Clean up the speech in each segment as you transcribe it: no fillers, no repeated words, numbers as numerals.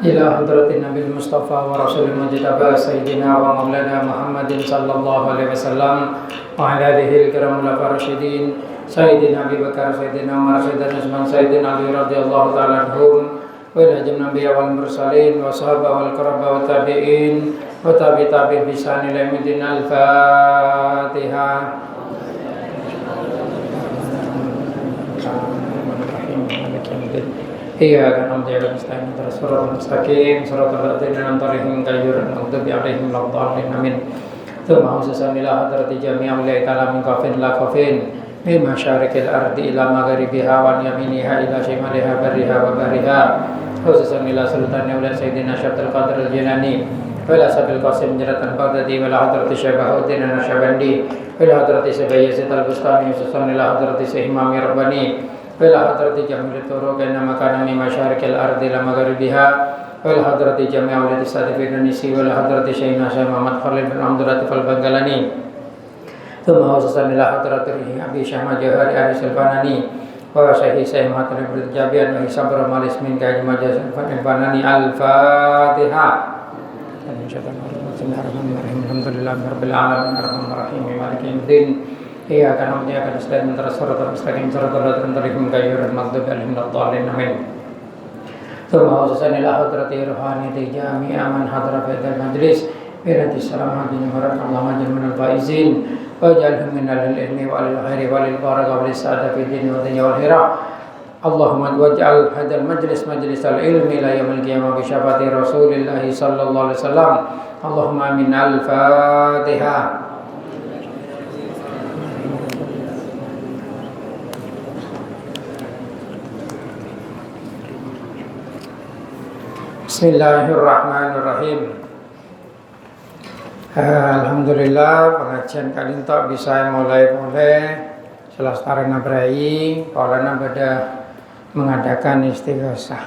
إلى حضرة النبي المصطفى ورسول المجتبى سيدنا ومولانا محمد صلى الله عليه وسلم وعلى آله الكرام الراشدين سيدنا أبي بكر سيدنا عمر سيدنا عثمان سيدنا علي رضي الله تعالى عنهم وإلى جميع الأنبياء والمرسلين والصحابة والقرابة والتابعين وتابع بإحسان إلى يوم الدين. الفاتحة. Iyyaka na'budu wa iyyaka nasta'in ihdinas siratal mustaqim siratal ladzina an'amta 'alaihim ghairil maghdubi 'alaihim waladdallin amin. Tsumma usallimu ala hadrati jami'il awliya'i ta'ala min kafin la kafin min masyariqil ardi ila magharibiha wa yaminiha ila shimaliha barriha wa bahriha. Usallimu ala sultani wa sayyidina Syabdul Qadir al-Jilani wa ila Sabil Qasim Jaratan Baghdadi wa ila hadrati Syabahuddin Nasyabandi wa ila hadrati Sayyid al-Bustami usallimu ala hadrati Syekh Imam Rabbani wala hadrati jamil turuq inna makana min masyariqil ardi la magharibiha wala hadrati jami' awladi sadif Indonesia wala hadrati Syaikh Muhammad Khalil bin Abdul Latif Al-Banggalani thumma wasallallahu ila hadrati Abi Syahmad Johari Al-Silvanani wa Syekh Muhammad bin Jabian wa Sabr Malis min Kaji Majaz Al-Banani. Al-Fatihah. Bismillahirrahmanirrahim. Alhamdulillahirabbil alamin arrahmanirrahim maliki yaumiddin. Iyyaka na'budu wa iyyaka nasta'in ihdinas siratal mustaqim siratal ladzina an'amta 'alaihim ghairil maghdubi 'alaihim waladdallin amin. Tsumma wasallallahu ila hadrati ruhaniyati jami'a man hadara fi hadzal majlis bi radhi salam hadin marat Allahumma jal minal faizin wa jalhum minal ilmi wa lil khairi wa lil barakah wa lis sa'adati fid din wa dunya wal akhirah. Allahumma waj'al hadzal majlis majlisal ilmi la yaumil qiyamah bi syafaati Rasulillah sallallahu alaihi wasallam. Allahumma amin. Al-Fatihah. Bismillahirrahmanirrahim. Alhamdulillah pengajian kali ini bisa mulai selestarana berai karena pada mengadakan istighosah.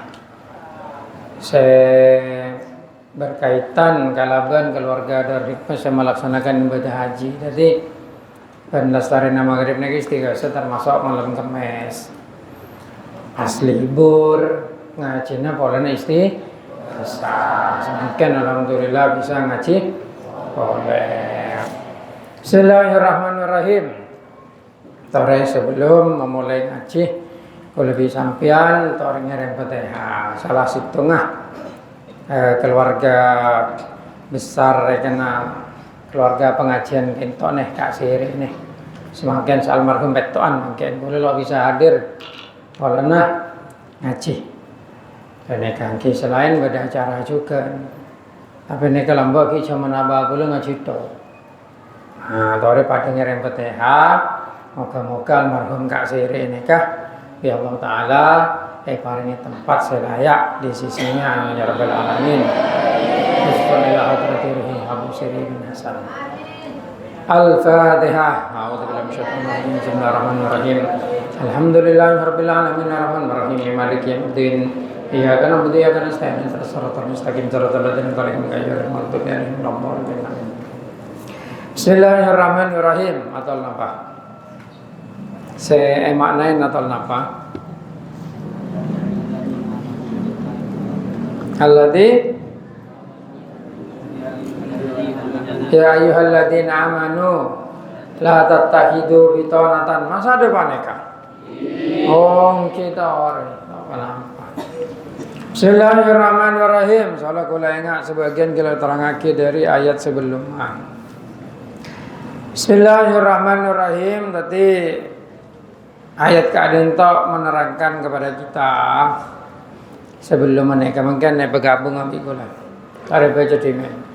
Saya berkaitan kalaban keluarga dari saya melaksanakan ibadah haji. Jadi pendaftaran maghrib niki istighosah termasuk malam Kamis. Asli libur ngajinya polanya semakin alhamdulillah bisa ngaji boleh. Bismillahirrahmanirrahim. Tore sebelum memulai ngaji kalau lebih sampean tore ngerem Fatihah salah setengah keluarga besar kena keluarga pengajian kentok nih Kak Siri nih semakin almarhum betoan mungkin boleh lo bisa hadir karena ngaji. Ini kangki selain beda acara juga. Tapi ini kelompok kita menambah gula ngaji tu. Tore pada ngerem Fatihah. Moga-moga almarhum Kak Siri ini kah ya Allah Taala paringi tempat selayak di sisinya ya Rabbal Alamin. Bismillahirrahmanirrahim. Abu Siri bin Hasan. Al-Fatihah. A'udzubillahi minasyaitonir rajim. Bismillahirrahmanirrahim. Alhamdulillahirabbil alamin arrahmanirrahim maliki yaumiddin. Iyyaka na'budu wa iyyaka nasta'in ihdinas siratal mustaqim siratal ladzina an'amta 'alaihim ghairil maghdubi 'alaihim waladdallin. Bismillahirrahmanirrahim. Atal napa? Saya maknain atal napa? Alladzi ya ayyuhalladzina amanu la tattakhidu bitanatan. Masa depan eka? Oh, kita orang apa? Bismillahirrahmanirrahim. Soalnya kalau ingat sebagian kita terangake dari ayat sebelumnya. Bismillahirrahmanirrahim. Tadi ayat keadaan itu menerangkan kepada kita sebelum mereka mungkin bergabung ambil gula. Tarik baca dimen.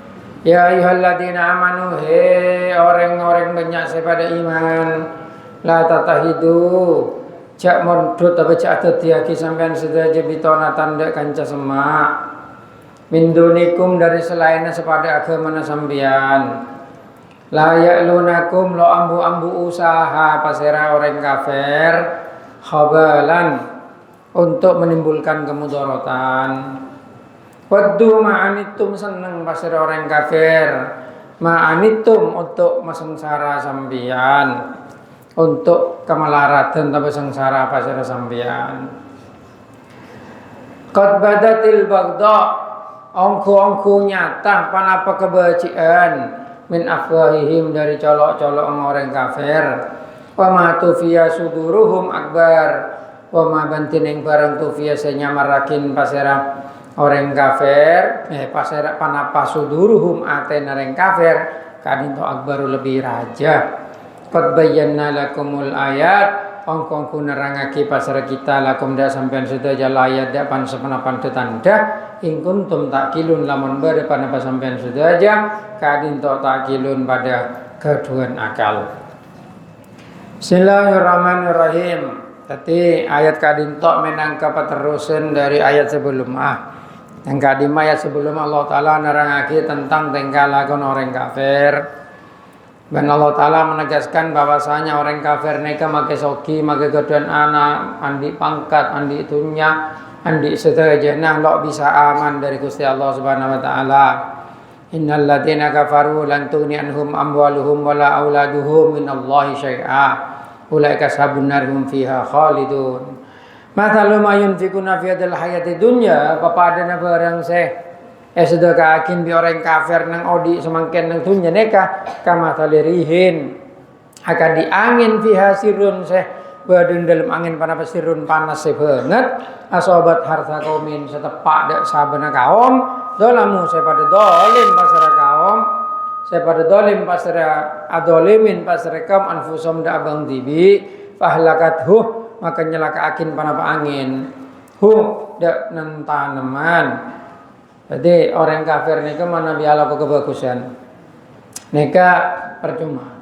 Ya ayyuhalladzina amanu he orang-orang banyak pada iman la tatahidu cak mondot apa cak tetiaki sampean sedaja bitona tanda kanca semak mindunikum dari selainnya sepada agama sampean layak lunakum lo ambu-ambu usaha pasera orang kafir khabalan untuk menimbulkan kemudaratan waddu ma'anitum seneng pasera orang kafir ma'anitum untuk mesengsara sampean untuk kemelaratan tapi sengsara pasir sampean. Qad badatil baghdha ongku nyata panapa kebacian min afwahihim dari colok-colok orang kafir. Wa ma tufiya suduruhum akbar. Wa ma bantining barang tufiya senyamarakin pasera orang kafir. Pasera panapa suduruhum aten orang kafir kadinto akbaru lebih raja. Qad bayyana lakumul ayat. Ongkongku nerangake pasara kita lakum dak sampean sedaya ayat dak pan sepenapan tetanda in kuntum takilun lamun bade panapa sampean sedaya kadinto takilun pada keduan akal. Bismillahirrahmanirrahim. Tadi ayat kadinto menangka paterusan dari ayat sebelumnya. Yang kadima ayat sebelum Allah Ta'ala nerangake tentang tingkah laku orang kafir. Dan Allah Ta'ala menegaskan bahwasanya orang kafir mereka make soki, make keduan anak, andi pangkat, andi itunya, andi seterusnya lo bisa aman dari Gusti Allah Subhanahu wa taala. Innal ladzina kafaru lan tughni anhum amwaluhum wala auladuhum minallahi syai'a. Ulaika sabun narhum fiha khalidun. Mathalu ma yunfikuna fi hadil hayati dunya papadana barang sedekah akin bi orang kafir nang odi semangken nang dunya neka kama talirihin akan di angin fiha sirun badun dalam angin panas sirun panas banget asobat harta kaumin setepak dak sabana kaum dolamu pada dolim pasara kaum pada dolim pasara adolimin pasara kaum anfusum dak abang dibi fahlakat maka nyelaka akin panapa angin dak nan tanaman. Jadi orang kafir ni mana biala kebagusan. Neka percuma.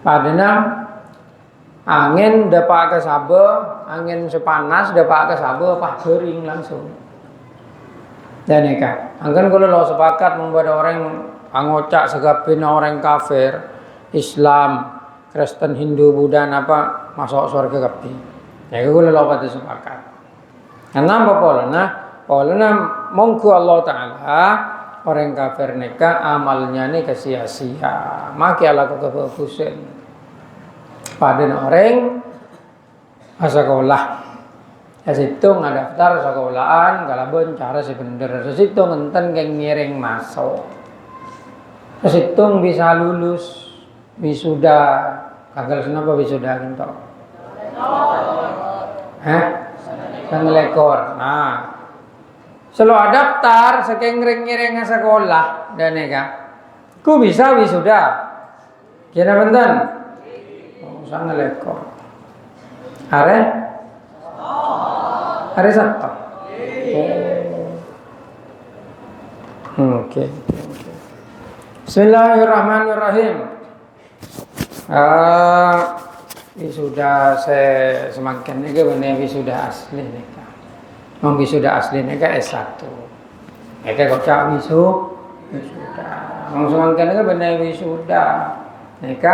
Padahal angin dapat ke sabar, angin sepanas dapat ke sabar, apa kering langsung. Dan neka, angin kalau lo sepakat membuat orang angocak segapin orang kafir, Islam, Kristen, Hindu, Buddha, apa masuk surga kapi. Neka kalau lo pada sepakat. Kenapa pola? Oleh mongku Allah Ta'ala orang kafir neka amalnya ni sia-sia maki ala kebagusan pada orang sekolah situng daftar sekolahan kalabon cara sebener situng enten keng miring masuk situng bisa lulus wisuda kagak kenapa wisuda gitu lekor nah selalu daftar sekengring-ngering sekolah dan neka. Ku bisa wisuda. Kira benten. Oh, sangat lekor. Are Sabtu. Oke. Bismillahirrahmanirrahim. Wisuda semakin neka bener wisuda asli neka. Wisuda asli neka S1. Neka kocak wisuda. Wong semangken neka bener wisuda. Neka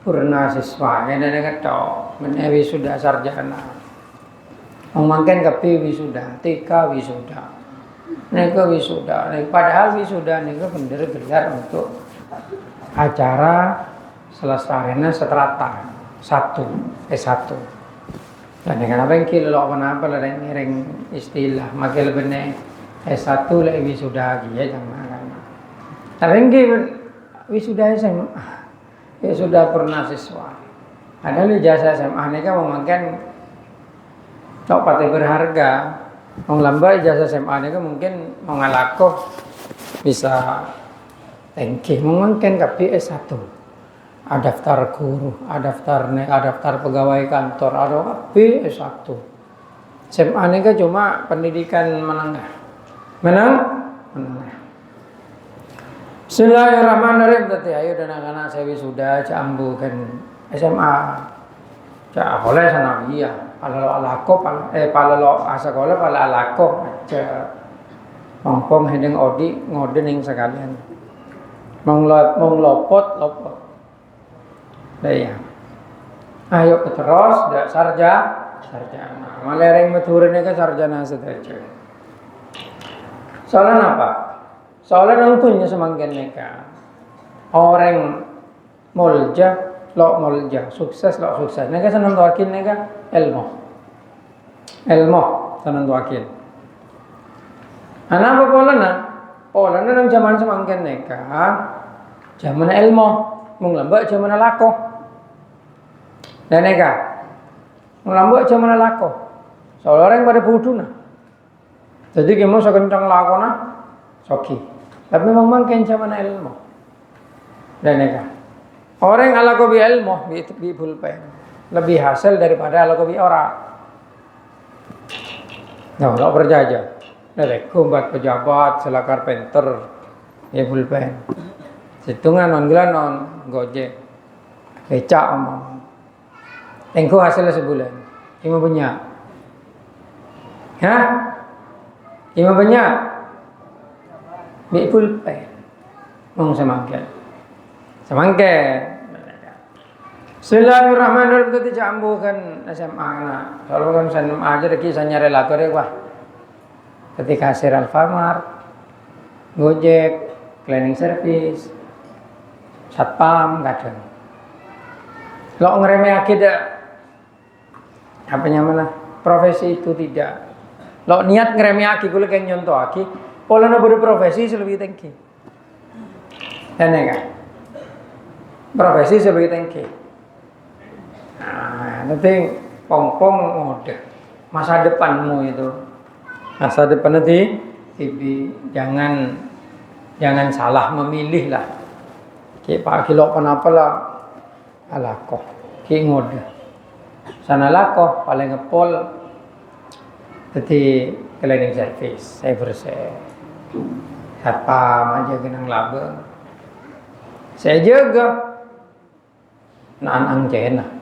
purna siswa, neka tok bener wisuda sarjana. Wong mangken kepi wisuda, TK wisuda. Neka wisuda. Padahal wisuda neka bener gelar untuk acara selesainya strata 1 S1. Dan kenapa engkil lo apa lah ngiring istilah makil bener S1 lah wisuda ya jangan kan. Tapi engkil wisuda SMA ya sudah pernah siswa. Ada ijazah SMA ini kan mungkin cok pati berharga. Wong lamba ijazah SMA ini kan mungkin mengalakoh bisa engkil mungkin kapi S1. Daftar guru, daftar pegawai kantor, ada S1. SMA ini kan cuma pendidikan menengah. Menengah. Bismillahirrahmanirrahim. Tadi ayo dan anak-anak saya wisuda cambu kan SMA. Cak boleh sana iya. Kalau alako, kalau asakola, kalau alako aja. Mongpong hedeng odi ngoden yang sekalian. Lopot. Ya. Ayo terus dak sarjana. Malereng meturune ke sarjana sedaja. Soalnya apa? Soalnya nangtunya semangken neka. Orang mulja, sukses. Neka senang tuakin neka ilmu senang tuakin. Ana apa polana? Polana nang zaman semangken neka. Zaman ilmu, mung lambak zaman lako. Dan neka. Mung lambak zaman lako. Soalnya orang pada buduna. Jadi gimana sekencang lakona soki. Tapi memang mangken zaman ilmu. Dan neka. Orang ala kopi ilmu bi pulpen lebih hasil daripada ala kopi ora. Nah, kalau berjajah. Kumbat pejabat, selakar penter, ya pulpen. Hitungan non gila non gojek, becak omong. Engkau hasilnya sebulan, 5 banyak. Hah? 5 banyak? Bi pulpen, ngomong semangken. Bismillahirrahmanirrahim. Kita jambu kan SMA na. Kalau kan SMA aja deh kisahnya relator ya wah. Ketika kasir Alfamart, Gojek, cleaning service, satpam kadang. Lo ngeremeh akidah apa namanya profesi itu tidak. Lo niat ngeremeh aki kulo kayak nyontoh aki, pola na profesi lebih tinggi. Enak kan? Profesi lebih tinggi. Nah, nanti pong-pong mode masa depanmu itu. Masa depan nanti jangan salah memilih lah. Ki pak kilo kenapa lah alako ki ngode. Sana lako paling ngepol jadi cleaning service saya bersih. Satpam aja genang laba. Saya jaga Anang China.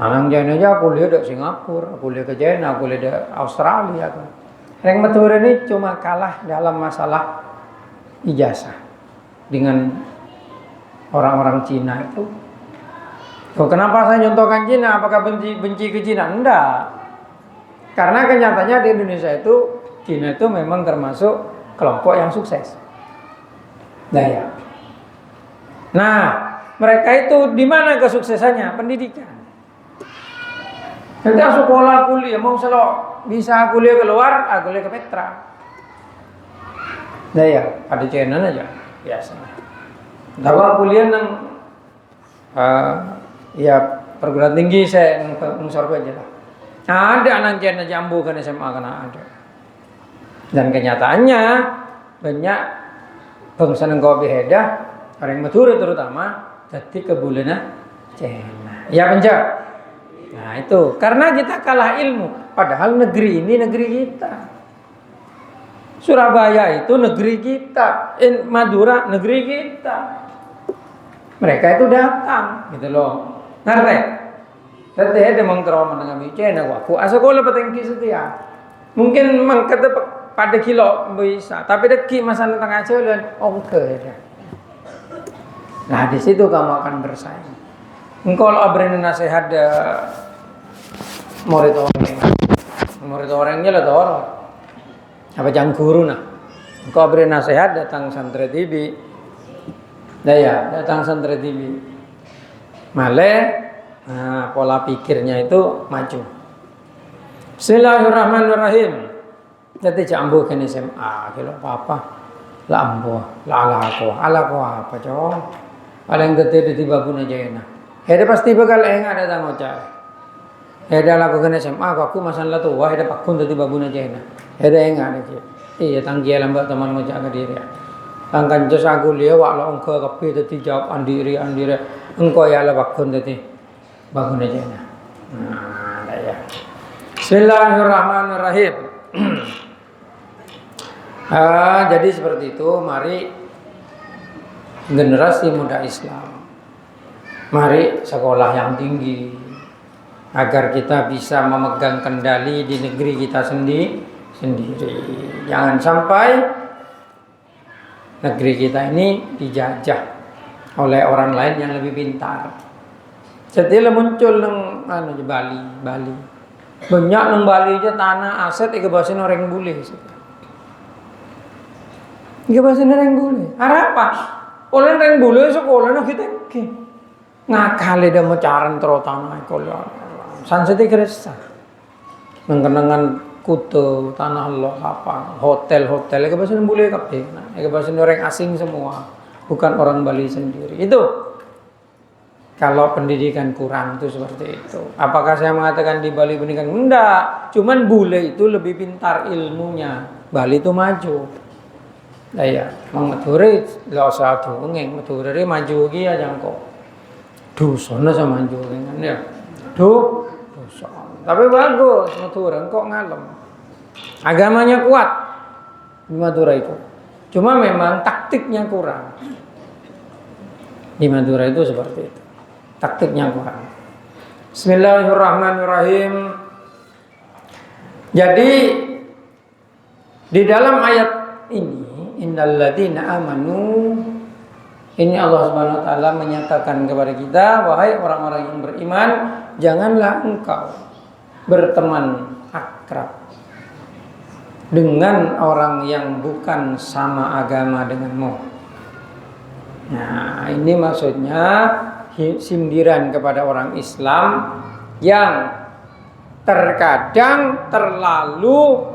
Anang China aja kuliah di Singapura, kuliah ke China, kuliah di Australia kan. Yang matur ini cuma kalah dalam masalah ijazah dengan orang-orang Cina itu. Oh, kenapa saya nyontohkan Cina? Apakah benci ke Cina? Enggak. Karena kenyataannya di Indonesia itu Cina itu memang termasuk kelompok yang sukses. Nah, mereka itu di mana kesuksesannya? Pendidikan. Nanti sekolah kuliah mau selo bisa kuliah keluar, kuliah ke Petra. Ada channel aja biasa. Dawa kuliah nang perguruan tinggi saya nungsor aja lah. Ada anak channel jambu kan SMA kena ada. Dan kenyataannya banyak bangsa nengkau beda orang Madura terutama jadi kebulena Cina. Ya penjak. Nah itu karena kita kalah ilmu. Padahal negeri ini negeri kita. Surabaya itu negeri kita. Madura negeri kita. Mereka itu datang gitu loh. Ngerti? Ngerti ada mengtrauma dengan Cina aku. Sekolah petengki setia. Mungkin mengkata pada kilo bisa, tapi deki masa tengah jalan ongke ya. Nah di situ kamu akan bersaing. Engkau abrin nasihat murid orangnya lah orang. Apa jangan guru nah. Engkau abrin nasihat datang santri TV. Datang santri TV. Pola pikirnya itu maju. Bismillahirrahmanirrahim. Jadi jambu kan SMA kalau apa lambo alako apa cow paling gede di babuna jayana ada pasti bakal ada tangoca ada lakukan SMA aku masalah tuh ada pakun di babuna jayana ada ada iya tanggi lambat teman ngocak ke diri tangkan jos aku lihat walau engkau kapi tadi jawab andiri engkau ya lah pakun di babuna jayana. Bismillahirrahmanirrahim. Jadi seperti itu, mari generasi muda Islam, mari sekolah yang tinggi agar kita bisa memegang kendali di negeri kita sendiri. Jangan sampai negeri kita ini dijajah oleh orang lain yang lebih pintar. Setelah muncul Bali. Banyak nang Bali aja tanah aset ikebasin orang bule. Ikebasin orang bule. Apa? Orang bule sekolah nak kita ngakale dah macaran terutama sekolah. Sanseti keresa. Nang kenangan Kuto, tanah loh apa, hotel-hotel, itu bahasa boleh kabeh. Nah, itu bahasa orang asing semua, bukan orang Bali sendiri. Itu kalau pendidikan kurang itu seperti itu. Apakah saya mengatakan di Bali pendidikan? Enggak, cuman bule itu lebih pintar ilmunya. Bali itu maju. Nah ya, Madura nggak usah dongeng, Madura maju lagi aja kok. Dusona sama maju dengan ya. Duson. Tapi bagus Madura, kok ngalem. Agamanya kuat di Madura itu. Cuma memang taktiknya kurang. Di Madura itu seperti itu. Taktiknya kurang. Bismillahirrahmanirrahim. Jadi di dalam ayat ini, innalladzina amanu, ini Allah Subhanahu wa taala menyatakan kepada kita, wahai orang-orang yang beriman, janganlah engkau berteman akrab dengan orang yang bukan sama agama denganmu. Nah, ini maksudnya sindiran kepada orang Islam yang terkadang terlalu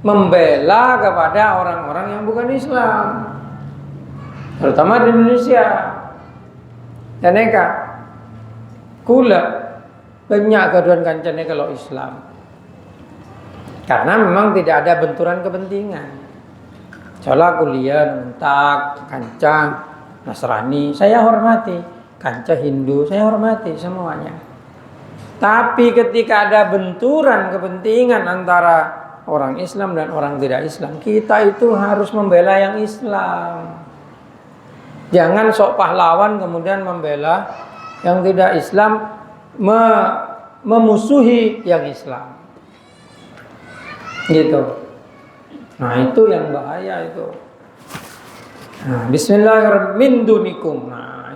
membela kepada orang-orang yang bukan Islam, terutama di Indonesia. Dan eka kula banyak gaduhan kancane kalau Islam, karena memang tidak ada benturan kepentingan. Soalnya kuliah mentak kancang Nasrani saya hormati, kancah Hindu saya hormati semuanya. Tapi ketika ada benturan kepentingan antara orang Islam dan orang tidak Islam, kita itu harus membela yang Islam. Jangan sok pahlawan kemudian membela yang tidak Islam, memusuhi yang Islam. Gitu. Nah, itu yang bahaya itu. Nah, bismillahirrahmanirrahim, min dunikum. Nah,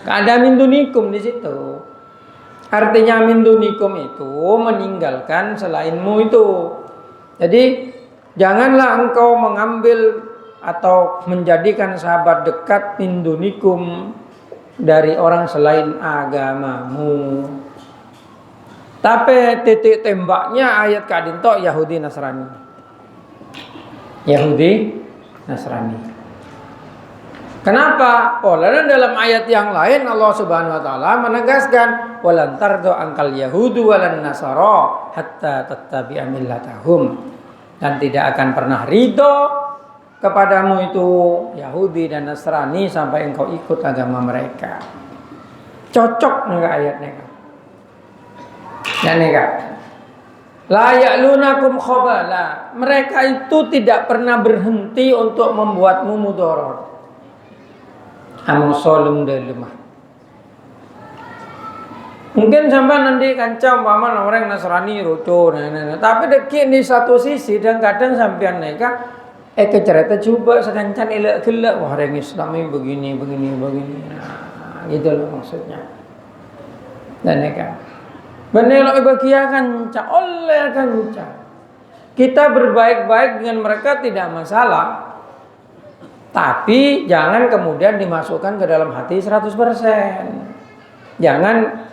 ada min dunikum di situ. Artinya min dunikum itu meninggalkan selainmu itu. Jadi janganlah engkau mengambil atau menjadikan sahabat dekat min dunikum dari orang selain agamamu. Tapi titik tembaknya ayat kadinto Yahudi Nasrani. Yahudi Nasrani. Kenapa? Karena dalam ayat yang lain Allah Subhanahu wa taala menegaskan walan tardo angkal yahudu walan nasara hatta tattabi'a millatahum, dan tidak akan pernah ridho kepadamu itu Yahudi dan Nasrani sampai engkau ikut agama mereka. Cocok enggak ayatnya? Dan enggak? La ya'lunakum khabala. Mereka itu tidak pernah berhenti untuk membuatmu mudarat. Amo solum dan lemah. Mungkin sampai nanti kancam paman orang Nasrani ruco, tapi dekik di satu sisi dan kadang sampean neka cerita coba sekancan elak gelak, wah orang Islam ini begini. Nah, gitu loh maksudnya. Dan neka benelok bagia kanca oleh kanca. Kita berbaik-baik dengan mereka tidak masalah. Tapi jangan kemudian dimasukkan ke dalam hati 100%. Jangan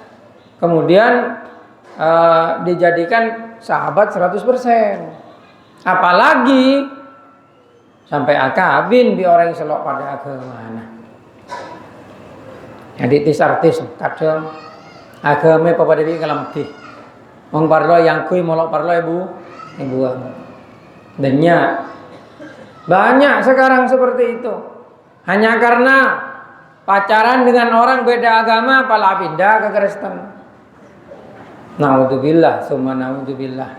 kemudian dijadikan sahabat 100%. Apalagi sampai akabin bi orang selok pada agama. Jadi artis kadang agama apa dewi kalam di. Wong parlo yang kui molok parlo ibu. Denya banyak sekarang seperti itu. Hanya karena pacaran dengan orang beda agama, pala pindah ke Kristen. Naudzubillah, summa naudzubillah.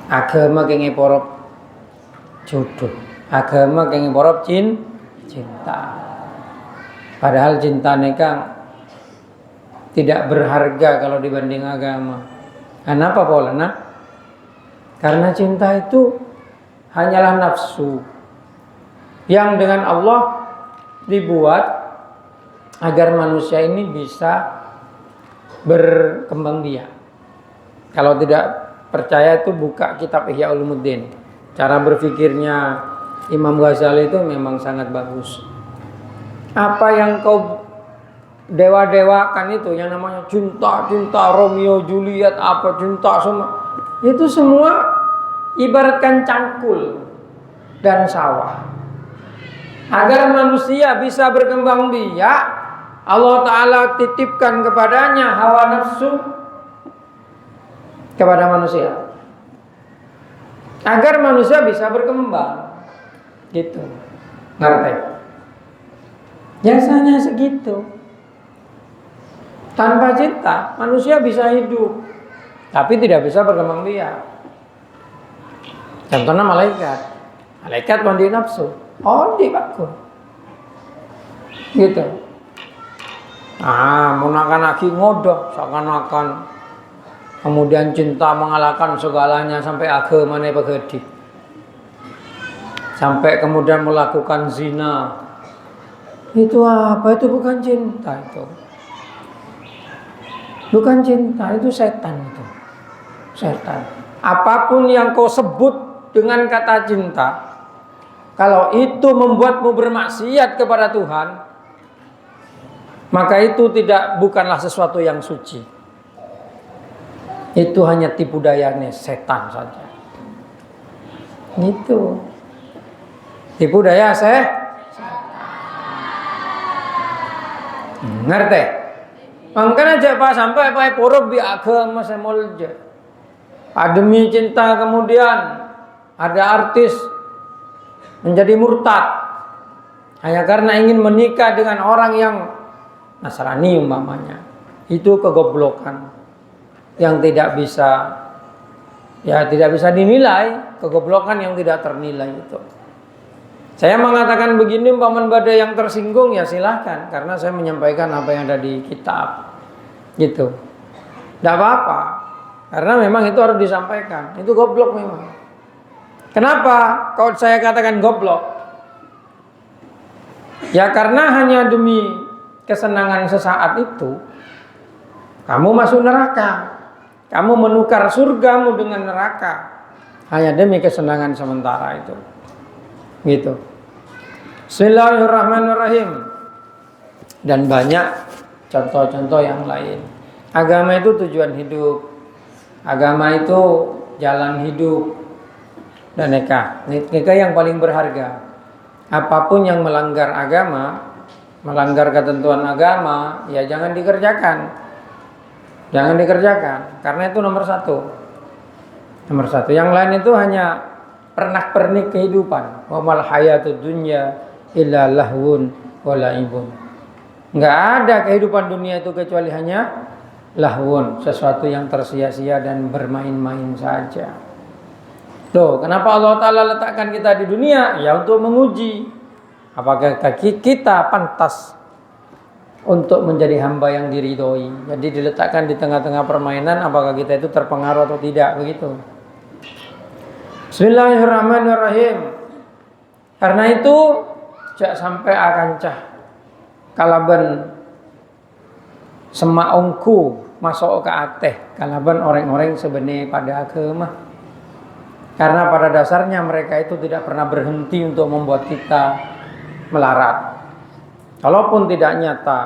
Agama kenging porop jodoh. Agama kenging porop cinta. Padahal cinta nekang tidak berharga kalau dibanding agama. Kenapa Paulana? Karena cinta itu hanyalah nafsu yang dengan Allah dibuat agar manusia ini bisa berkembang biak. Kalau tidak percaya itu buka kitab Ihya Ulumuddin. Cara berpikirnya Imam Ghazali itu memang sangat bagus. Apa yang kau dewa-dewakan itu yang namanya cinta Romeo Juliet, apa cinta semua Itu semua ibaratkan cangkul dan sawah. Agar manusia bisa berkembang biak, Allah Ta'ala titipkan kepadanya hawa nafsu kepada manusia. Agar manusia bisa berkembang. Gitu. Ngerti? Biasanya segitu. Tanpa cinta, manusia bisa hidup, tapi tidak bisa berkembang biak. Contohnya malaikat. Malaikat mandi nafsu. Oh, di bakul. Gitu. Menakan lagi ngodok seakan-akan kemudian cinta mengalahkan segalanya sampai agamanya begedi. Sampai kemudian melakukan zina. Itu apa? Itu bukan cinta itu. Bukan cinta, itu setan itu. Setan. Apapun yang kau sebut dengan kata cinta, kalau itu membuatmu bermaksiat kepada Tuhan, maka itu bukanlah sesuatu yang suci. Itu hanya tipu dayanya setan saja. Gitu. Tipu daya ngerti? Makanya Pak sampai porok di agama semolja. Demi cinta kemudian ada artis menjadi murtad hanya karena ingin menikah dengan orang yang Nasrani umpamanya. Itu kegoblokan yang tidak bisa dinilai, kegoblokan yang tidak ternilai itu. Saya mengatakan begini, umpaman badai yang tersinggung ya silahkan, karena saya menyampaikan apa yang ada di kitab, gitu. Tidak apa-apa, karena memang itu harus disampaikan. Itu goblok memang. Kenapa kalau saya katakan goblok? Ya karena hanya demi kesenangan sesaat itu, kamu masuk neraka, kamu menukar surgamu dengan neraka, hanya demi kesenangan sementara itu. Gitu. Bismillahirrahmanirrahim. Dan banyak contoh-contoh yang lain. Agama itu tujuan hidup. Agama itu jalan hidup. Dan nikah yang paling berharga. Apapun yang melanggar agama, melanggar ketentuan agama, ya jangan dikerjakan. Jangan dikerjakan, karena itu nomor satu. Nomor satu. Yang lain itu hanya pernak-pernik kehidupan. Wa mal hayatud dunya illa lahwun wa laibun. Enggak ada kehidupan dunia itu kecuali hanya lahwun, sesuatu yang tersia-sia dan bermain-main saja. Tuh, kenapa Allah Ta'ala letakkan kita di dunia? Ya untuk menguji apakah kita pantas untuk menjadi hamba yang diridhoi. Jadi diletakkan di tengah-tengah permainan, apakah kita itu terpengaruh atau tidak, begitu. Bismillahirrahmanirrahim. Karena itu jak sampai akancah kalaban semaungku masuk ke ateh kalaban orang-orang sebenarnya pada agama. Karena pada dasarnya mereka itu tidak pernah berhenti untuk membuat kita melarat. Kalaupun tidak nyata,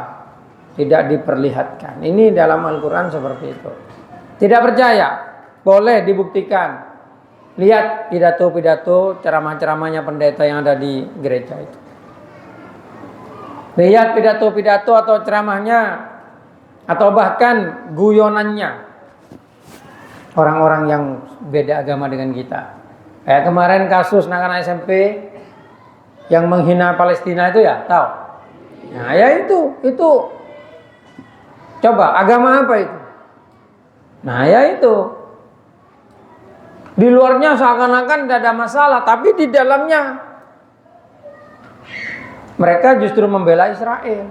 tidak diperlihatkan. Ini dalam Al-Quran seperti itu. Tidak percaya, boleh dibuktikan. Lihat pidato-pidato ceramah-ceramahnya pendeta yang ada di gereja itu. Lihat pidato-pidato atau ceramahnya, atau bahkan guyonannya orang-orang yang beda agama dengan kita. Kayak kemarin kasus anak-anak SMP yang menghina Palestina itu ya, tahu? Nah ya itu coba agama apa itu? Nah ya itu. Di luarnya seakan-akan tidak ada masalah, tapi di dalamnya mereka justru membela Israel.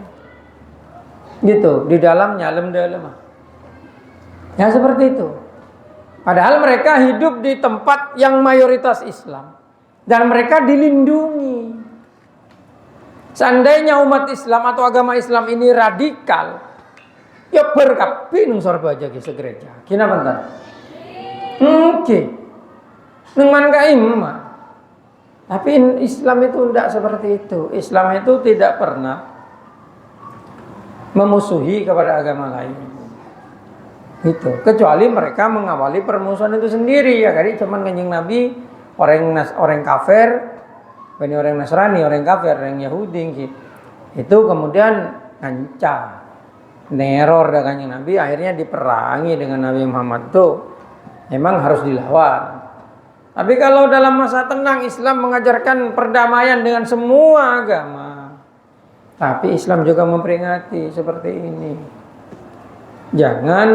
Gitu, di dalamnya lemah. Ya seperti itu. Padahal mereka hidup di tempat yang mayoritas Islam dan mereka dilindungi. Seandainya umat Islam atau agama Islam ini radikal, ya berkapi nung sorba aja ke gereja. Kina bentar. Oke. Nengman kaimah. Tapi Islam itu tidak seperti itu. Islam itu tidak pernah memusuhi kepada agama lain. Itu. Kecuali mereka mengawali permusuhan itu sendiri ya, jadi cuman Kanjeng Nabi orang kafir, ini orang Nasrani, orang kafir, orang Yahudi gitu. Itu kemudian ngancam, neror dah Kanjeng Nabi, akhirnya diperangi dengan Nabi Muhammad itu. Memang harus dilawan. Tapi kalau dalam masa tenang Islam mengajarkan perdamaian dengan semua agama. Tapi Islam juga memperingati seperti ini. Jangan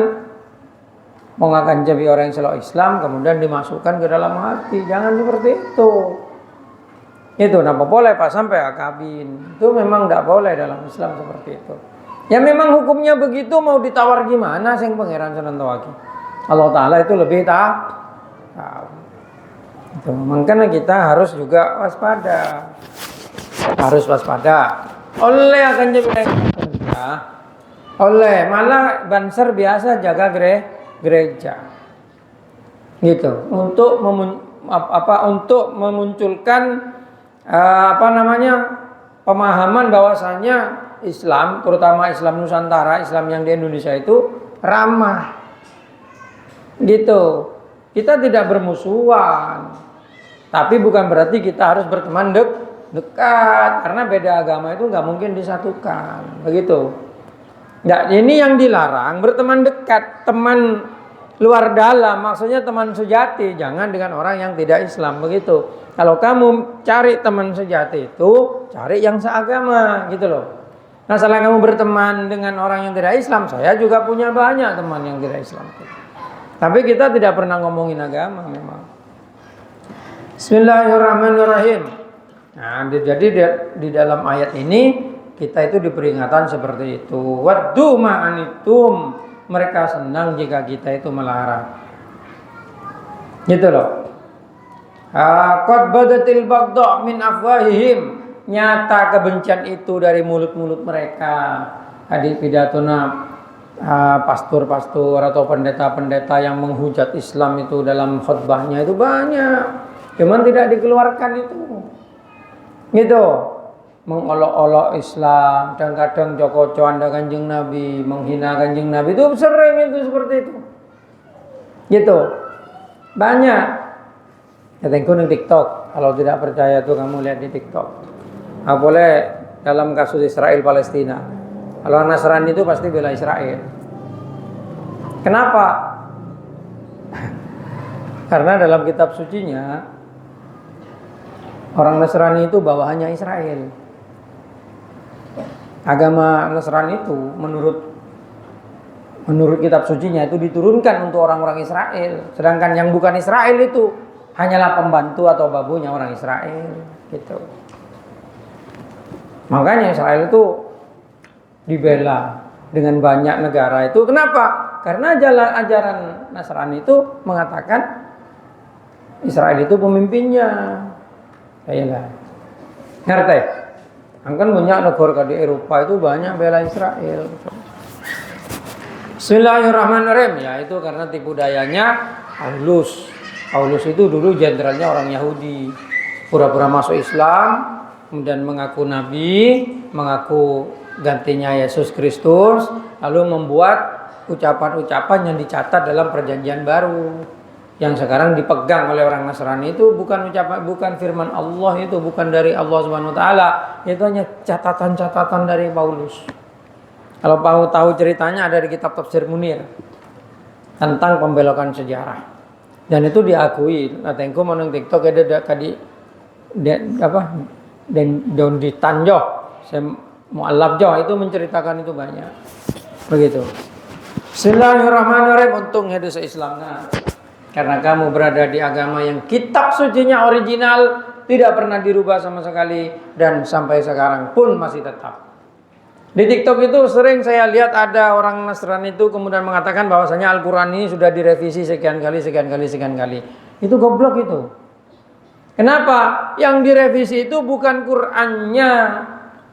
mengancami orang yang selalu Islam kemudian dimasukkan ke dalam hati. Jangan seperti itu. Itu kenapa boleh Pak sampai akabin. Itu memang tidak boleh dalam Islam seperti itu. Ya memang hukumnya begitu, mau ditawar gimana sing pangeran senantawaki. Allah Ta'ala itu lebih tahu. Itu. Makanya kita harus juga waspada. Harus waspada. Oleh akan jadi oleh malah Banser biasa jaga gereja. Gitu. Untuk memunculkan pemahaman bahwasanya Islam, terutama Islam Nusantara, Islam yang di Indonesia itu ramah. Gitu. Kita tidak bermusuhan. Tapi bukan berarti kita harus berteman dekat, karena beda agama itu nggak mungkin disatukan. Begitu. Nah, ini yang dilarang berteman dekat, teman luar dalam, maksudnya teman sejati, jangan dengan orang yang tidak Islam, begitu. Kalau kamu cari teman sejati itu, cari yang seagama, gitu loh. Nah, setelah kamu berteman dengan orang yang tidak Islam, saya juga punya banyak teman yang tidak Islam. Tapi kita tidak pernah ngomongin agama memang. Bismillahirrahmanirrahim. Nah, jadi di dalam ayat ini kita itu diperingatan seperti itu. Waddu ma'anitum, mereka senang jika kita itu melarang. Gitu loh. Qad badatil baghdha min afwahihim, nyata kebencian itu dari mulut-mulut mereka. Tadi pidatona pastor-pastor atau pendeta-pendeta yang menghujat Islam itu dalam khutbahnya itu banyak. Cuman tidak dikeluarkan itu. Gitu. Mengolok-olok Islam dan kadang joko-canda Kanjeng Nabi, menghina Kanjeng Nabi, itu sering itu seperti itu. Gitu. Banyak. Ya tengok di TikTok. Kalau tidak percaya tuh kamu lihat di TikTok. Boleh dalam kasus Israel Palestina. Kalau Nasrani itu pasti bela Israel. Kenapa? Karena dalam kitab sucinya orang Nasrani itu bawahannya Israel. Agama Nasrani itu menurut kitab sucinya itu diturunkan untuk orang-orang Israel. Sedangkan yang bukan Israel itu hanyalah pembantu atau babunya orang Israel. Gitu. Makanya Israel itu dibela dengan banyak negara itu. Kenapa? Karena ajaran Nasrani itu mengatakan Israel itu pemimpinnya. Ayolah. Ngerti? Kan banyak negara di Eropa itu banyak bela Israel. Bismillahirrahmanirrahim. Ya itu karena tipu dayanya Paulus. Paulus itu dulu jenderalnya orang Yahudi. Pura-pura masuk Islam, kemudian mengaku nabi, mengaku gantinya Yesus Kristus, lalu membuat ucapan-ucapan yang dicatat dalam perjanjian baru. Yang sekarang dipegang oleh orang Nasrani itu bukan firman Allah, itu bukan dari Allah Subhanahu wa taala, itu hanya catatan-catatan dari Paulus. Kalau mau tahu ceritanya ada di kitab Tafsir Munir tentang pembelokan sejarah. Dan itu diakui. Natengku menang TikTok ada daun di Tanjoh, Mu'allaf Joh itu menceritakan itu banyak. Begitu. Bismillahirrahmanirrahim. Untungnya dosa Islamnya. Karena kamu berada di agama yang kitab sucinya original, tidak pernah dirubah sama sekali, dan sampai sekarang pun masih tetap. Di TikTok itu sering saya lihat ada orang Nasrani itu kemudian mengatakan bahwasanya Al-Quran ini sudah direvisi sekian kali. Itu goblok itu. Kenapa? Yang direvisi itu bukan Qurannya,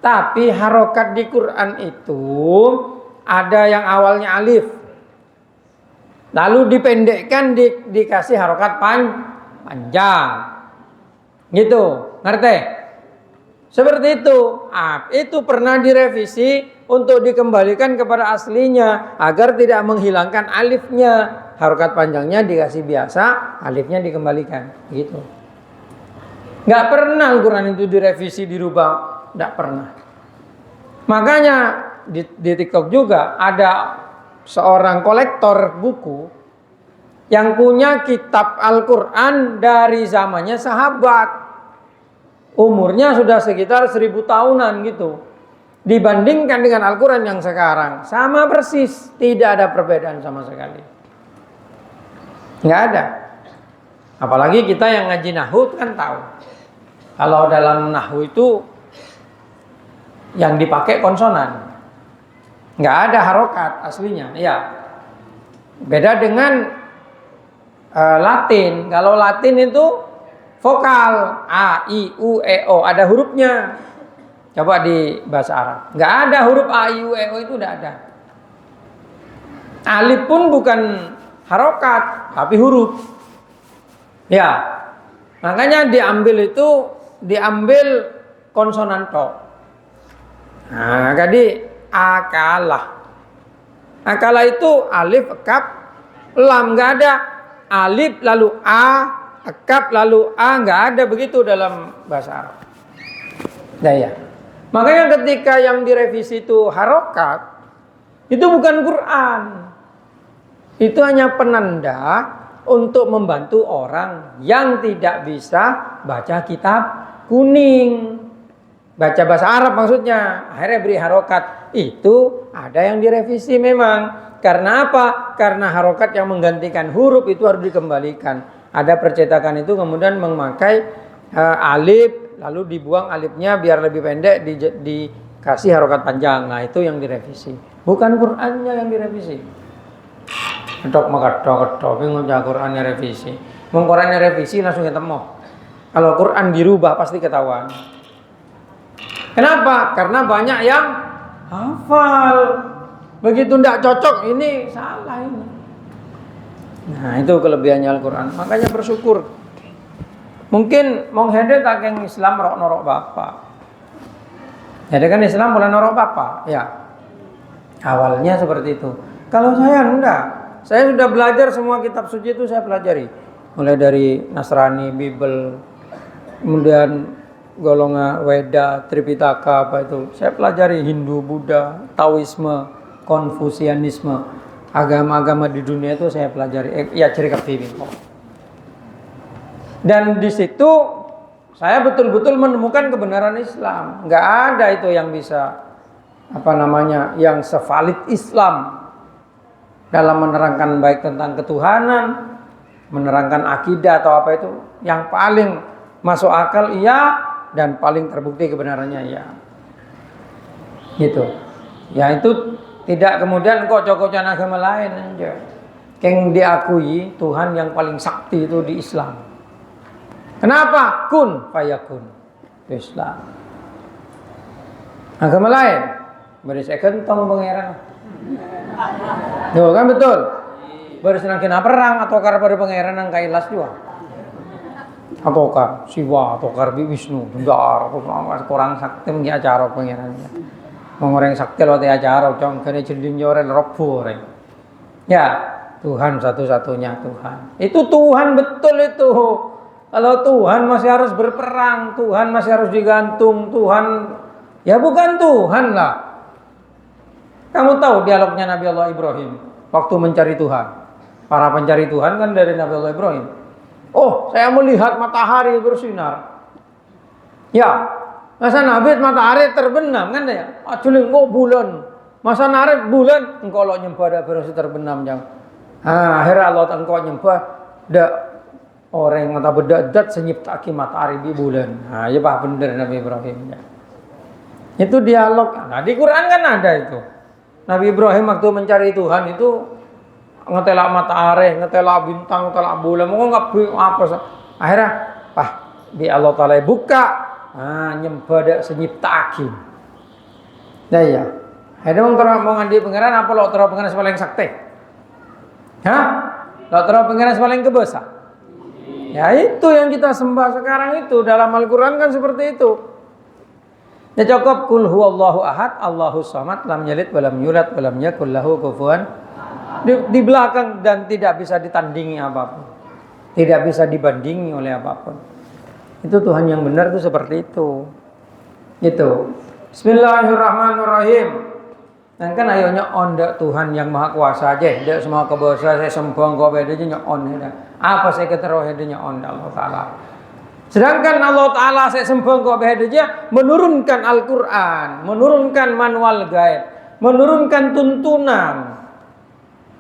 tapi harokat di Quran itu ada yang awalnya alif, lalu dipendekkan dikasih harokat panjang. Gitu, ngerti? Seperti itu. Itu pernah direvisi untuk dikembalikan kepada aslinya agar tidak menghilangkan alifnya. Harokat panjangnya dikasih biasa, alifnya dikembalikan. Gitu. Nggak pernah Al-Quran itu direvisi, dirubah. Nggak pernah. Makanya di TikTok juga ada seorang kolektor buku yang punya kitab Al-Quran dari zamannya sahabat. Umurnya sudah sekitar 1000 tahunan gitu. Dibandingkan dengan Al-Quran yang sekarang, sama persis. Tidak ada perbedaan sama sekali. Nggak ada. Apalagi kita yang ngaji nahwu kan tahu. Kalau dalam nahwu itu yang dipakai konsonan. Nggak ada harokat aslinya. Ya. Beda dengan Latin. Kalau Latin itu vokal. A, I, U, E, O. Ada hurufnya. Coba di bahasa Arab. Nggak ada huruf A, I, U, E, O itu nggak ada. Alif pun bukan harokat, tapi huruf. Ya, makanya diambil konsonan to. Nah, jadi akalah. Akalah itu alif, kaf, lam. Nggak ada alif lalu a, kaf lalu a. Nggak ada begitu dalam bahasa Arab. Nah, ya. Makanya ketika yang direvisi itu harokat, itu bukan Quran. Itu hanya penanda untuk membantu orang yang tidak bisa baca kitab kuning. Baca bahasa Arab maksudnya. Akhirnya beri harokat. Itu ada yang direvisi memang. Karena apa? Karena harokat yang menggantikan huruf itu harus dikembalikan. Ada percetakan itu kemudian memakai alif. Lalu dibuang alifnya biar lebih pendek. Dikasih harokat panjang. Nah itu yang direvisi. Bukan Qur'annya yang direvisi. Dok bingung ya Qur'annya revisi. Mau Qur'annya revisi langsung ketemu. Kalau Qur'an dirubah pasti ketahuan. Kenapa? Karena banyak yang hafal. Begitu ndak cocok ini salah ini. Nah, itu kelebihannya Al-Qur'an. Makanya bersyukur. Mungkin mong hede tak keng Islam norok bapak. Jadi kan Islam boleh norok bapak, ya. Awalnya seperti itu. Kalau saya enggak. Saya sudah belajar semua kitab suci itu saya pelajari. Mulai dari Nasrani, Bible, kemudian golongan Weda, Tripitaka apa itu. Saya pelajari Hindu, Buddha, Taoisme, Konfusianisme. Agama-agama di dunia itu saya pelajari. Ya ciri ini. Dan di situ saya betul-betul menemukan kebenaran Islam. Enggak ada itu yang bisa yang sevalid Islam. Dalam menerangkan baik tentang ketuhanan, menerangkan akidah atau apa itu, yang paling masuk akal iya dan paling terbukti kebenarannya iya. Gitu. Ya itu tidak kemudian kok cocok-cocokan agama lain aja. Keng diakui Tuhan yang paling sakti itu di Islam. Kenapa? Kun fayakun. Islam. Agama lain beri saya kentong pangeran. Tuh kan betul. Bersenang kena perang atau karena pada pangeran yang kailas juga. Atau kar Siwa atau kar Wisnu, Bundar, kurang sakti mengi acara pangerannya. Mengoreng sakti lewat acara, cong kene cendin jorel robo orang. Ya, Tuhan satu-satunya Tuhan. Itu Tuhan betul itu. Kalau Tuhan masih harus berperang, Tuhan masih harus digantung, Tuhan ya bukan Tuhan lah. Kamu tahu dialognya Nabi Allah Ibrahim waktu mencari Tuhan. Para pencari Tuhan kan dari Nabi Allah Ibrahim. Oh, saya melihat matahari bersinar. Ya, masa Nabi matahari terbenam kan ya? Aculing kok bulan. Masa narik bulan engkau lo nyembah ada berasi terbenam jang. Akhirnya Allah engkau nyembah dak orang yang mata bedat senyiptaki matahari di bulan. Nah, ya bah bener Nabi Ibrahim ya. Itu dialog. Nah, di Quran kan ada itu. Nabi Ibrahim waktu mencari Tuhan itu ngetelak matahari, ngetelak bintang, ngetelak bulan, mau nggak apa sih? Akhirnya, di Allah Taala buka, nyembah dak senyiptaki. Nah ya, akhirnya mau ngandi pangeran apa lo terus pangeran paling sakti? Lo terus pangeran paling kebesa? Ya itu yang kita sembah sekarang itu dalam Al-Quran kan seperti itu. Ya cukup kul huwallahu ahad, Allahus samad, lam yalid walam yulad walam yakul lahu kufuwan. Di belakang dan tidak bisa ditandingi apapun. Tidak bisa dibandingi oleh apapun. Itu Tuhan yang benar itu seperti itu. Gitu. Bismillahirrahmanirrahim. Dan kan ayonya ondak Tuhan yang maha kuasa aja. Dia semua kebosaan saya sembong kau bedanya on. Apa saya keterohednya on Allah Ta'ala. Sedangkan Allah Ta'ala saya sembong kau bedanya menurunkan Al-Quran. Menurunkan manual guide. Menurunkan tuntunan.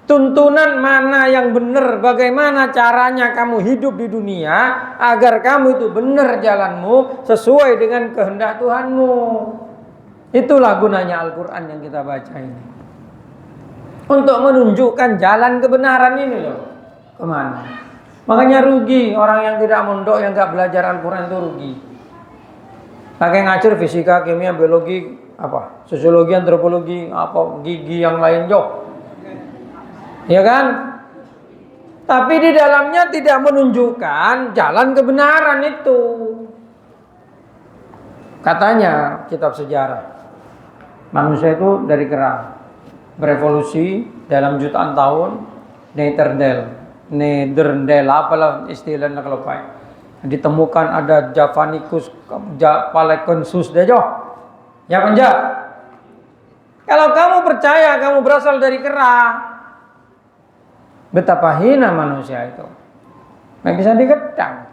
Tuntunan mana yang benar, bagaimana caranya kamu hidup di dunia agar kamu itu benar jalanmu sesuai dengan kehendak Tuhanmu. Itulah gunanya Al-Quran yang kita baca ini. Untuk menunjukkan jalan kebenaran ini loh. Kemana? Makanya rugi orang yang tidak mondok, yang gak belajar Al-Quran itu rugi. Pakai ngajar fisika, kimia, biologi, apa, sosiologi, antropologi, apa, gigi yang lain jauh. Ya kan? Tapi di dalamnya tidak menunjukkan jalan kebenaran itu. Katanya kitab sejarah, manusia itu dari kera berevolusi dalam jutaan tahun. Netherndel apalah istilahnya kalau Pak. Ditemukan ada Javanicus, Paleconsus dejo. Ya penjak. Kalau kamu percaya kamu berasal dari kera, betapa hina manusia itu. Nggak bisa diketang.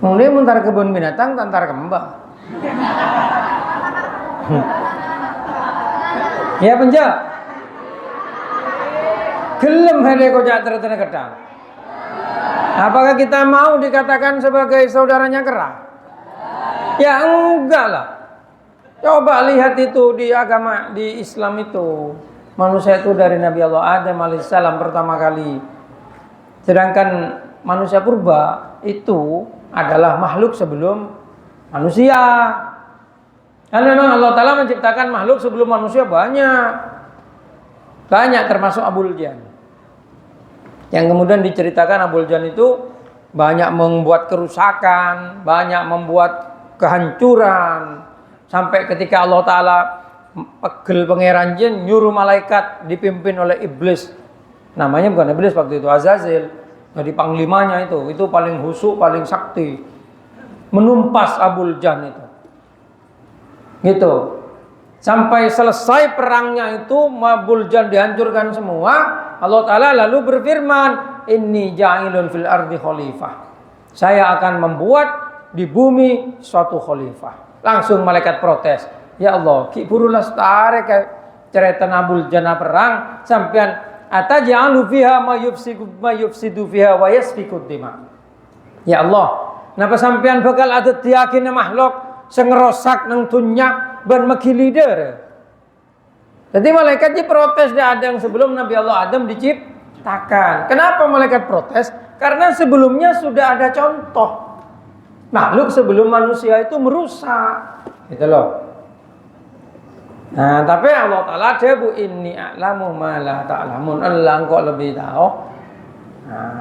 Mulai mentar kebun binatang, tantar kembang. Ya penjak. Gelem hade kocak tertena ketang. Apakah kita mau dikatakan sebagai saudaranya kera? Ya enggak lah. Coba lihat itu di agama, di Islam itu. Manusia itu dari Nabi Allah Adam alaihissalam pertama kali. Sedangkan manusia purba itu adalah makhluk sebelum manusia. Karena memang Allah Ta'ala menciptakan makhluk sebelum manusia banyak. Banyak termasuk Abul Jan. Yang kemudian diceritakan Abul Jan itu banyak membuat kerusakan, banyak membuat kehancuran. Sampai ketika Allah Ta'ala pegel pangeran jin nyuruh malaikat dipimpin oleh iblis, namanya bukan iblis waktu itu, Azazil, jadi panglimanya itu paling husuk, paling sakti, menumpas Abul Jan itu gitu. Sampai selesai perangnya itu Abul Jan dihancurkan semua. Allah Ta'ala lalu berfirman, inni ja'ilun fil ardi khalifah, saya akan membuat di bumi suatu khalifah. Langsung malaikat protes, ya Allah, ki buru lestari ke cerita Abul Jan perang sampean ataj'alu fiha ma yufsidu fiha wa yasfikud dima. Ya Allah, napa sampean bakal ada diakine makhluk sing ngerosak nang dunya ban megili dere. Jadi malaikatnya protes dia ada yang sebelum Nabi Allah Adam diciptakan. Kenapa malaikat protes? Karena sebelumnya sudah ada contoh makhluk sebelum manusia itu merusak. Gitu loh. Nah, tapi Allah Ta'ala debu inni a'lamu ma la ta'lamun. Allah engkau lebih tahu.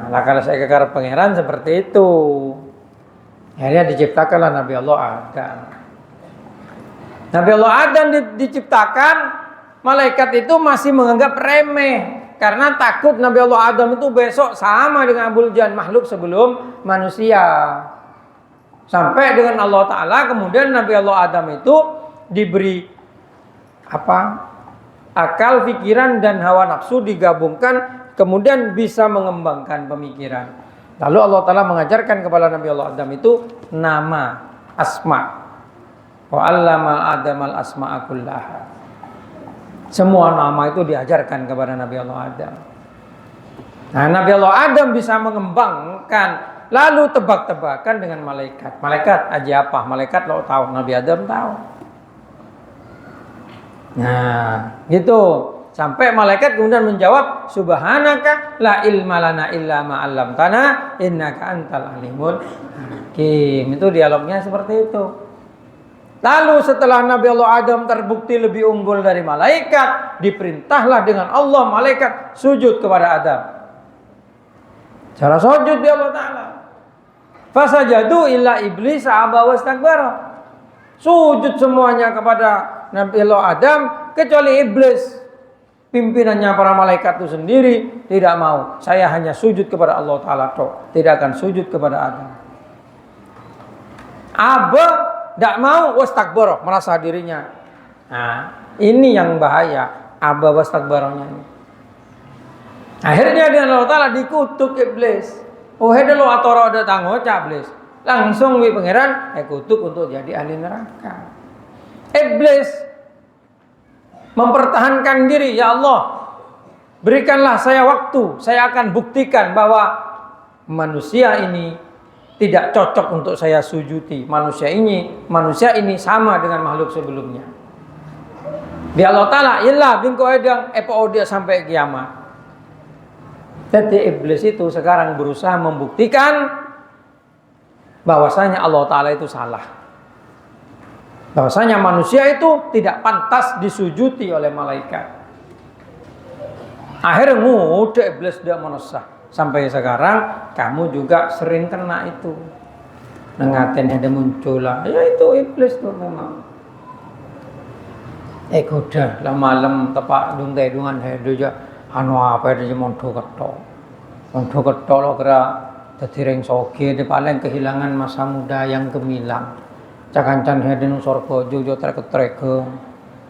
Nah, kalau saya kekarep pangeran seperti itu. Akhirnya diciptakanlah Nabi Allah Adam. Nabi Allah Adam diciptakan, malaikat itu masih menganggap remeh. Karena takut Nabi Allah Adam itu besok sama dengan Abul Jan, makhluk sebelum manusia. Sampai dengan Allah Ta'ala kemudian Nabi Allah Adam itu diberi akal, pikiran dan hawa nafsu digabungkan, kemudian bisa mengembangkan pemikiran. Lalu Allah Ta'ala mengajarkan kepada Nabi Allah Adam itu nama, asma. Wa 'allama Adamal asma'a kullaha. Semua nama itu diajarkan kepada Nabi Allah Adam. Nah, Nabi Allah Adam bisa mengembangkan, lalu tebak-tebakan dengan malaikat. Malaikat aja apa? Malaikat lo tahu, Nabi Adam tahu. Nah, gitu. Sampai malaikat kemudian menjawab, subhanaka la ilma lana illa ma 'allamtana innaka antal alimul hakim. Itu dialognya seperti itu. Lalu setelah Nabi Allah Adam terbukti lebih unggul dari malaikat, diperintahlah dengan Allah malaikat sujud kepada Adam. Cara sujud di Allah Ta'ala. Fasajadu illa iblis aba wastakbara. Sujud semuanya kepada Nabi Allah Adam kecuali iblis. Pimpinannya para malaikat itu sendiri tidak mau. Saya hanya sujud kepada Allah Ta'ala, tidak akan sujud kepada Adam. Aba tidak mau, wastakbar, merasa dirinya. Nah, ini yang bahaya. Aba wastakbarnya ini. Akhirnya dengan Allah Ta'ala dikutuk iblis. Oh hedelo atoro ada tanggo iblis. Langsung wi pangeran kutuk untuk jadi ahli neraka. Iblis mempertahankan diri, ya Allah, berikanlah saya waktu, saya akan buktikan bahwa manusia ini tidak cocok untuk saya sujudi. Manusia ini sama dengan makhluk sebelumnya. Di Allah Ta'ala, ilah bingko edang dia sampai kiamat. Jadi iblis itu sekarang berusaha membuktikan bahwasanya Allah Ta'ala itu salah. Bahwasanya manusia itu tidak pantas disujudi oleh malaikat. Akhirnya udah iblis dia menesah. Sampai sekarang kamu juga sering kena itu. Nengaten ada muncul lah. Ya itu iblis tuh memang. Goda lah malam tepak duntai dungan hedo aja. Anu apa dia mondo ketok. Mondo ketok lo kira dadi ring soge dia paling kehilangan masa muda yang gemilang. Cakancan hede nang sorga jojo trek-trek.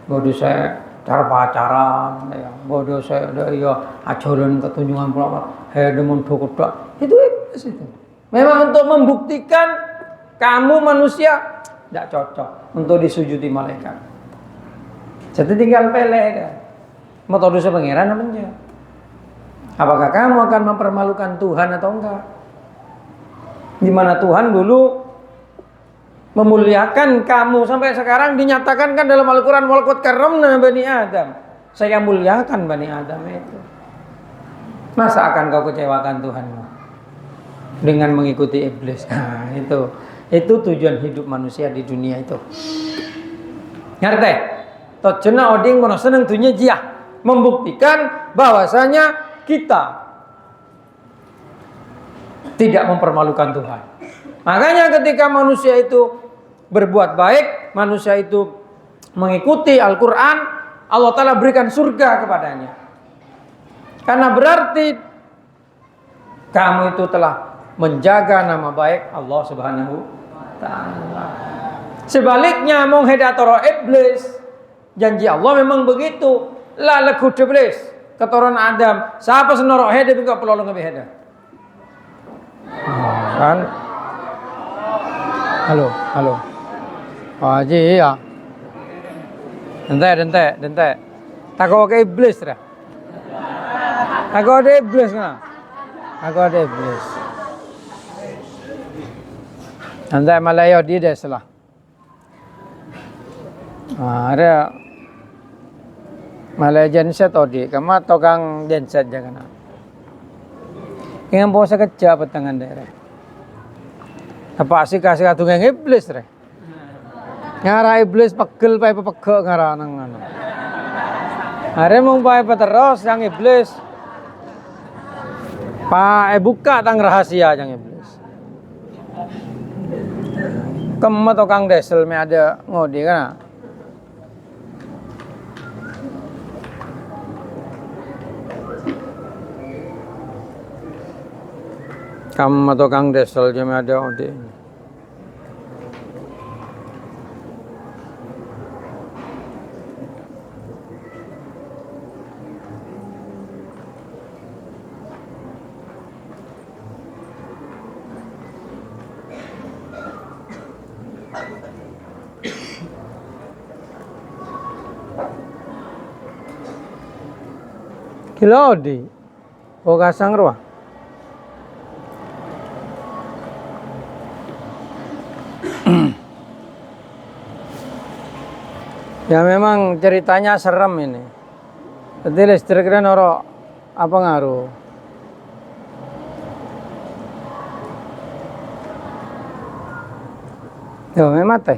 Bodoh saya cara pacaran ya. Bodoh saya ya ajaran ketunjungan pula hede mondo ketok. Itu iblis itu. Memang untuk membuktikan kamu manusia tidak cocok untuk disujudi malaikat. Jadi tinggal pilih kan. Mau tahu dosa pangeran apa enggak? Apakah kamu akan mempermalukan Tuhan atau enggak? Di mana Tuhan dulu memuliakan kamu sampai sekarang dinyatakan kan dalam Al-Qur'an walaqad karramna bani Adam. Saya muliakan bani Adam itu. Masa akan kau kecewakan Tuhanmu dengan mengikuti iblis? Nah, itu tujuan hidup manusia di dunia itu. Ngerti? Tojena oding mono seneng dunia jia membuktikan bahwasanya kita tidak mempermalukan Tuhan. Makanya ketika manusia itu berbuat baik, manusia itu mengikuti Al-Quran, Allah Ta'ala berikan surga kepadanya. Karena berarti kamu itu telah menjaga nama baik Allah Subhanahu Ta'ala. Sebaliknya menghedatoro iblis, janji Allah memang begitu. Lalu iblis keturunan Adam, siapa senorok hede juga pelolong lebih hede. Kan? Halo. Oh, iya. Dente. Tako ke iblis dah. Tako ada iblis kan? Tako ada iblis. Anda Malaya di desa lah. Ada Malaya genset odi, kamu tokang genset jangan. Ingat puasa kerja petangan daerah. Apa sih kasih katungan iblis re? Ngara iblis pegel pae pegek ngara nang ngono. Are mung pae terus yang iblis. Buka tang rahasia yang iblis. Kemma tokang desel me ada ngodi kan. Kamu tukang desel je ada ode. Kilo ode. O kasang ruah. Ya memang ceritanya serem ini. Jadi listrik kan orang apa ngaruh? Yo memang teh.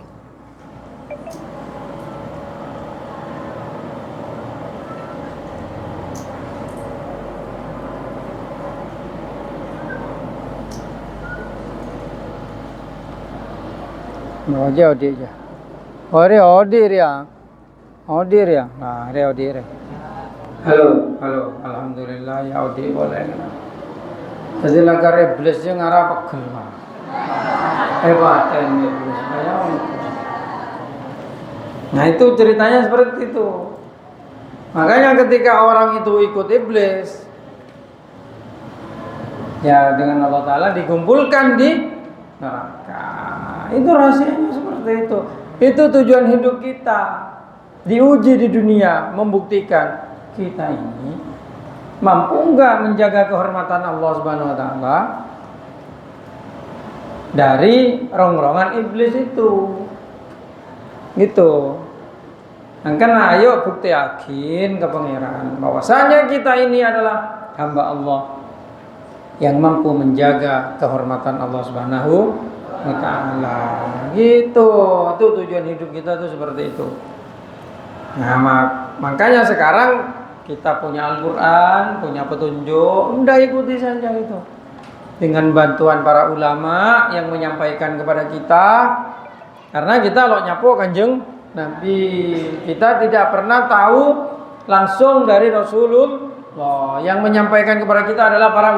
Mau jauh dia. Oh, dia hadir ya. Hadir ya. Nah, dia hadir. Halo, halo. Alhamdulillah ya hadir boleh. Jadi lagar iblis je ngarap pegel. Hebat iblis. Nah, itu ceritanya seperti itu. Makanya ketika orang itu ikut iblis, ya dengan Allah Ta'ala dikumpulkan di neraka. Itu rahasianya seperti itu. Itu tujuan hidup kita. Diuji di dunia, membuktikan kita ini mampu enggak menjaga kehormatan Allah Subhanahu wa taala dari rongrongan iblis itu. Gitu. Makanya ayo bukti yakin ke pangeran bahwasanya kita ini adalah hamba Allah yang mampu menjaga kehormatan Allah Subhanahu wa taala. Gitu. Itu tujuan hidup kita tuh seperti itu. Nah, makanya sekarang kita punya Al-Qur'an, punya petunjuk, udah ikuti saja itu. Dengan bantuan para ulama yang menyampaikan kepada kita. Karena kita lo nyapo Kanjeng Nabi, kita tidak pernah tahu langsung dari Rasulullah. Yang menyampaikan kepada kita adalah para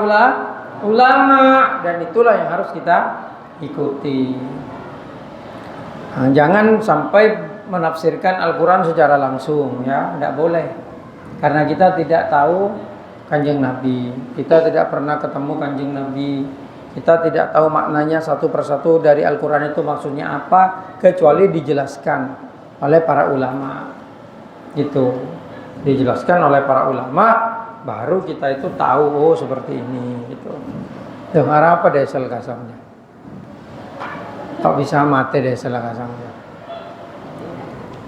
ulama, dan itulah yang harus kita ikuti. Nah, jangan sampai menafsirkan Al-Quran secara langsung, ya, tidak boleh. Karena kita tidak tahu Kanjeng Nabi, kita tidak pernah ketemu Kanjeng Nabi, kita tidak tahu maknanya satu persatu dari Al-Quran itu maksudnya apa, kecuali dijelaskan oleh para ulama. Gitu, dijelaskan oleh para ulama, baru kita itu tahu, oh seperti ini. Gitu. Dengar apa desel kasamnya? Tak bisa mati desel kasamnya.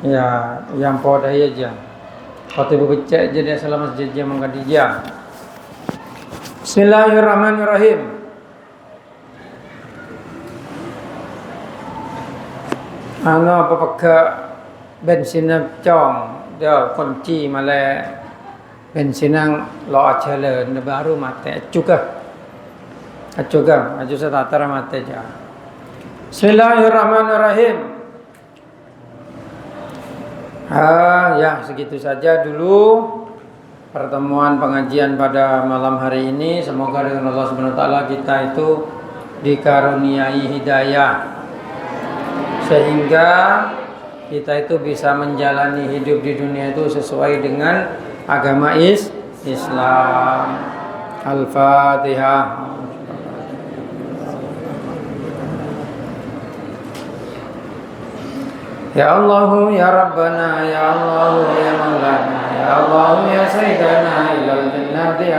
Ya, yang pada aja. Waktu becek jadi selama masjid Manggadija. Bismillahirrahmanirrahim. Apa pakai bensin cong, dia kunci malah bensin yang lo jalan baru mati juga. Aju setatara mati aja. Bismillahirrahmanirrahim. Ya segitu saja dulu pertemuan pengajian pada malam hari ini. Semoga dengan Allah Subhanahu wa taala kita itu dikaruniai hidayah sehingga kita itu bisa menjalani hidup di dunia itu sesuai dengan agama Islam. Al-Fatihah. Ya Allah ya Rabbana ya Allah ya Maulana ya Allah ya Sayyidana ilal jannati